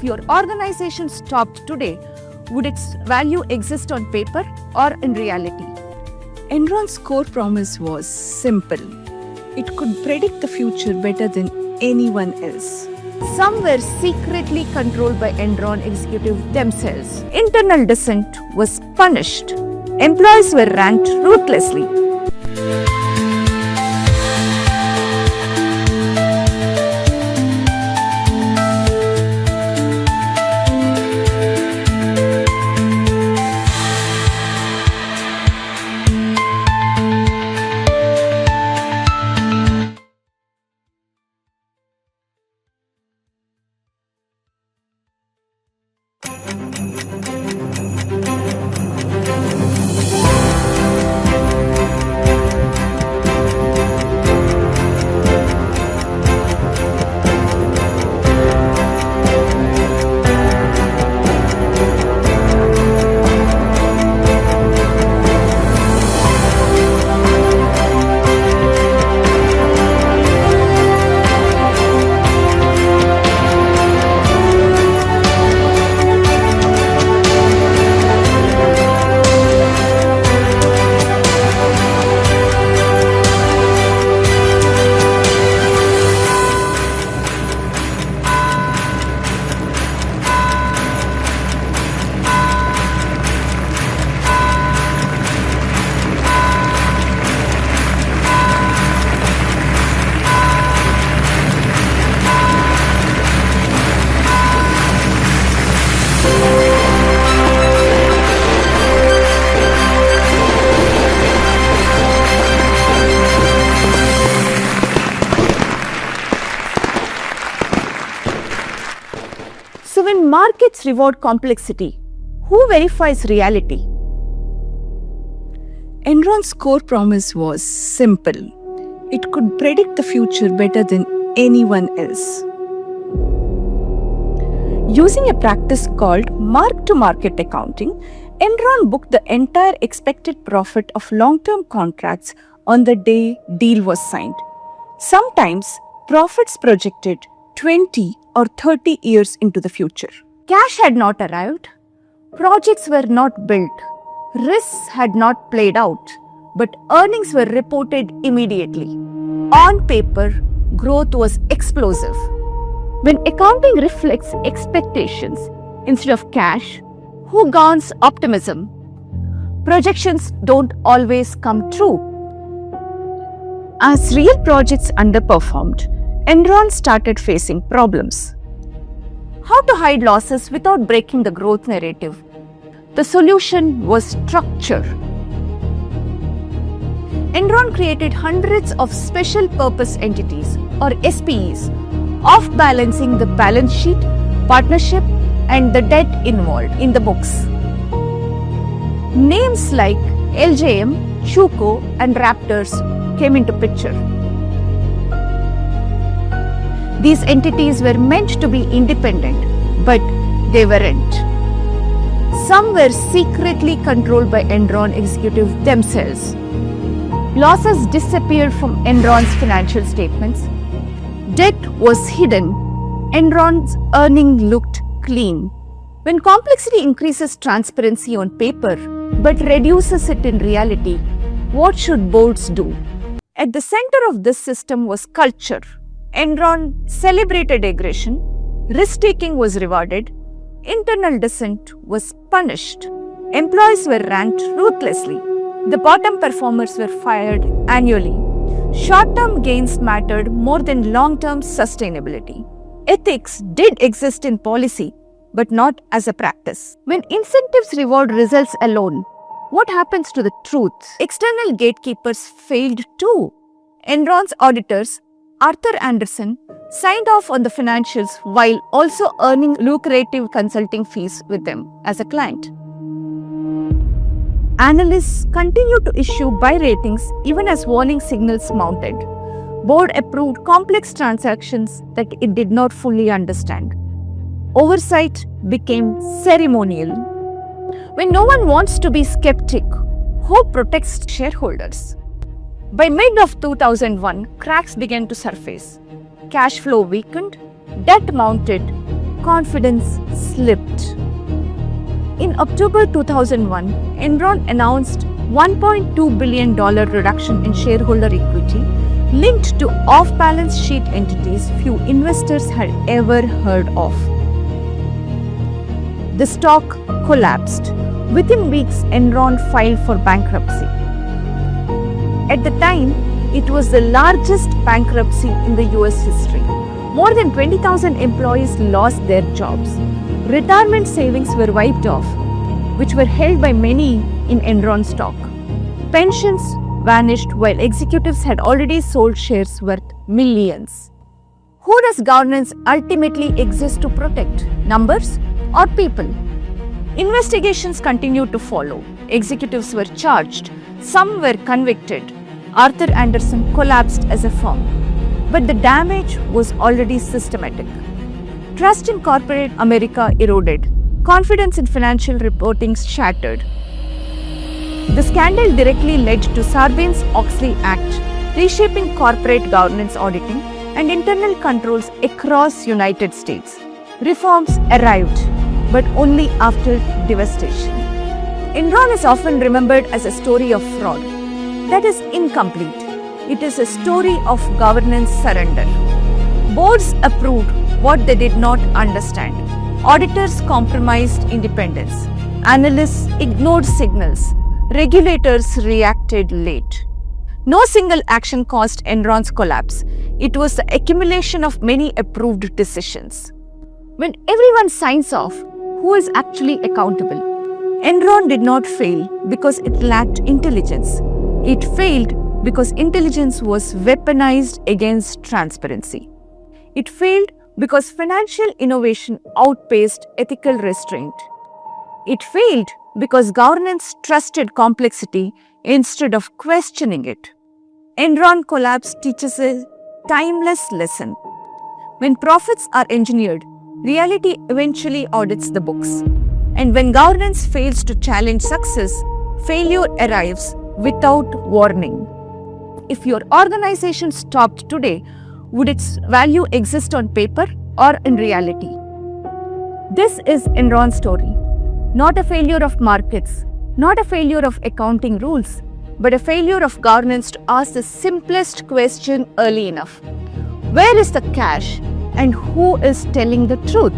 your organization stopped today, would its value exist on paper or in reality? Enron's core promise was simple. It could predict the future better than anyone else. Some were secretly controlled by Enron executives themselves. Internal dissent was punished. Employees were ranked ruthlessly. So when markets reward complexity, who verifies reality? Enron's core promise was simple. It could predict the future better than anyone else. Using a practice called mark-to-market accounting, Enron booked the entire expected profit of long-term contracts on the day deal was signed. Sometimes profits projected 20 or 30 years into the future. Cash had not arrived, projects were not built, risks had not played out, but earnings were reported immediately. On paper, growth was explosive. When accounting reflects expectations instead of cash, who gains optimism? Projections don't always come true. As real projects underperformed, Enron started facing problems. How to hide losses without breaking the growth narrative? The solution was structure. Enron created hundreds of special purpose entities or SPEs, off-balancing the balance sheet, partnership, and the debt involved in the books. Names like LJM, Chuco, and Raptors came into picture. These entities were meant to be independent, but they weren't. Some were secretly controlled by Enron executives themselves. Losses disappeared from Enron's financial statements. Debt was hidden. Enron's earnings looked clean. When complexity increases transparency on paper but reduces it in reality, what should boards do? At the center of this system was culture. Enron celebrated aggression, risk-taking was rewarded, internal dissent was punished, employees were ranked ruthlessly, the bottom performers were fired annually. Short-term gains mattered more than long-term sustainability. Ethics did exist in policy, but not as a practice. When incentives reward results alone, what happens to the truth? External gatekeepers failed too. Enron's auditors, Arthur Andersen, signed off on the financials while also earning lucrative consulting fees with them as a client. Analysts continued to issue buy ratings even as warning signals mounted. Board approved complex transactions that it did not fully understand. Oversight became ceremonial. When no one wants to be skeptic, who protects shareholders? By mid of 2001, cracks began to surface. Cash flow weakened, debt mounted, confidence slipped. In October 2001, Enron announced $1.2 billion reduction in shareholder equity linked to off-balance sheet entities few investors had ever heard of. The stock collapsed. Within weeks, Enron filed for bankruptcy. At the time, it was the largest bankruptcy in the US history. More than 20,000 employees lost their jobs. Retirement savings were wiped off, which were held by many in Enron stock. Pensions vanished while executives had already sold shares worth millions. Who does governance ultimately exist to protect? Numbers or people? Investigations continued to follow. Executives were charged. Some were convicted. Arthur Andersen collapsed as a firm. But the damage was already systematic. Trust in corporate America eroded. Confidence in financial reporting shattered. The scandal directly led to Sarbanes-Oxley Act, reshaping corporate governance auditing and internal controls across United States. Reforms arrived, but only after devastation. Enron is often remembered as a story of fraud. That is incomplete. It is a story of governance surrender. Boards approved what they did not understand. Auditors compromised independence. Analysts ignored signals. Regulators reacted late. No single action caused Enron's collapse. It was the accumulation of many approved decisions. When everyone signs off, who is actually accountable? Enron did not fail because it lacked intelligence. It failed because intelligence was weaponized against transparency. It failed because financial innovation outpaced ethical restraint. It failed because governance trusted complexity instead of questioning it. Enron collapse teaches a timeless lesson. When profits are engineered, reality eventually audits the books. And when governance fails to challenge success, failure arrives without warning. If your organization stopped today, would its value exist on paper or in reality? This is Enron's story. Not a failure of markets, not a failure of accounting rules, but a failure of governance to ask the simplest question early enough. Where is the cash and who is telling the truth?